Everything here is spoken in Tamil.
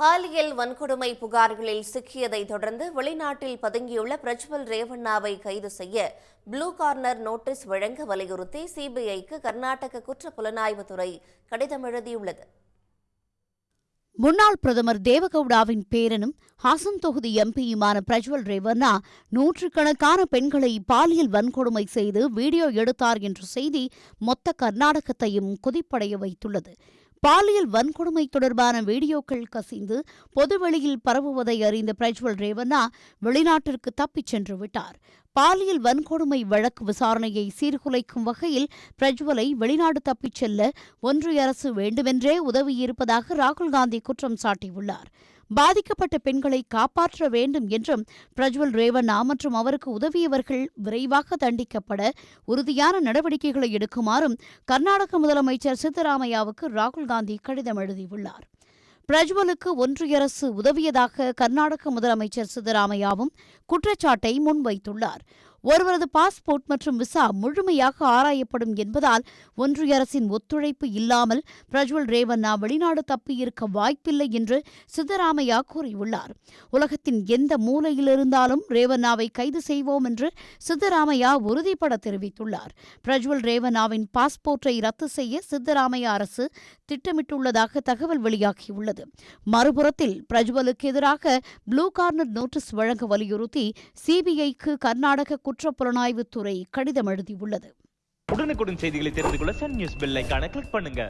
பாலியல் வன்கொடுமை புகார்களில் சிக்கியதை தொடர்ந்து வெளிநாட்டில் பதுங்கியுள்ள பிரஜ்வல் ரேவண்ணாவை கைது செய்ய ப்ளூ கார்னர் நோட்டீஸ் வழங்க வலியுறுத்தி சிபிஐக்கு கர்நாடக குற்றப் புலனாய்வுத்துறை கடிதம் எழுதியுள்ளது. முன்னாள் பிரதமர் தேவகவுடாவின் பேரனும் ஹாசன் தொகுதி எம்பியுமான பிரஜ்வல் ரேவண்ணா நூற்றுக்கணக்கான பெண்களை பாலியல் வன்கொடுமை செய்து வீடியோ எடுத்தார் என்ற செய்தி மொத்த கர்நாடகத்தையும் கொதிப்படைய வைத்துள்ளது. பாலியல் வன்கொடுமை தொடர்பான வீடியோக்கள் கசிந்து பொதுவெளியில் பரவுவதை அறிந்த பிரஜ்வல் ரேவண்ணா வெளிநாட்டிற்கு தப்பிச் சென்று விட்டார். பாலியல் வன்கொடுமை வழக்கு விசாரணையை சீர்குலைக்கும் வகையில் பிரஜ்வலை வெளிநாடு தப்பிச் செல்ல ஒன்றிய அரசு வேண்டுமென்றே உதவியிருப்பதாக ராகுல் காந்தி குற்றம் சாட்டியுள்ளார். பாதிக்கப்பட்ட பெண்களை காப்பாற்ற வேண்டும் என்றும் பிரஜ்வல் ரேவண்ணா மற்றும் அவருக்கு உதவியவர்கள் விரைவாக தண்டிக்கப்பட உறுதியான நடவடிக்கைகளை எடுக்குமாறும் கர்நாடக முதலமைச்சர் சித்தராமையாவுக்கு ராகுல் காந்தி கடிதம் எழுதியுள்ளார். பிரஜ்வலுக்கு ஒன்றிய அரசு உதவியதாக கர்நாடக முதலமைச்சர் சித்தராமையாவும் குற்றச்சாட்டை முன்வைத்துள்ளார். ஒருவரது பாஸ்போர்ட் மற்றும் விசா முழுமையாக ஆராயப்படும் என்பதால் ஒன்றிய அரசின் ஒத்துழைப்பு இல்லாமல் பிரஜ்வல் ரேவண்ணா வெளிநாடு தப்பியிருக்க வாய்ப்பில்லை என்று சித்தராமையா கூறியுள்ளார். உலகத்தின் எந்த மூலையிலிருந்தாலும் ரேவண்ணாவை கைது செய்வோம் என்று சித்தராமையா உறுதிபட தெரிவித்துள்ளார். பிரஜ்வல் ரேவண்ணாவின் பாஸ்போர்ட்டை ரத்து செய்ய சித்தராமையா அரசு திட்டமிட்டுள்ளதாக தகவல் வெளியாகியுள்ளது. மறுபுறத்தில் பிரஜ்வலுக்கு எதிராக ப்ளூ கார்னர் நோட்டீஸ் வழங்க வலியுறுத்தி சிபிஐக்கு கர்நாடக குற்றப் புலனாய்வுத்துறை கடிதம் எழுதியுள்ளது. உடனுக்குடன் செய்திகளை தெரிந்து கொள்ள சன் நியூஸ் பெல் ஐகானை கிளிக் பண்ணுங்க.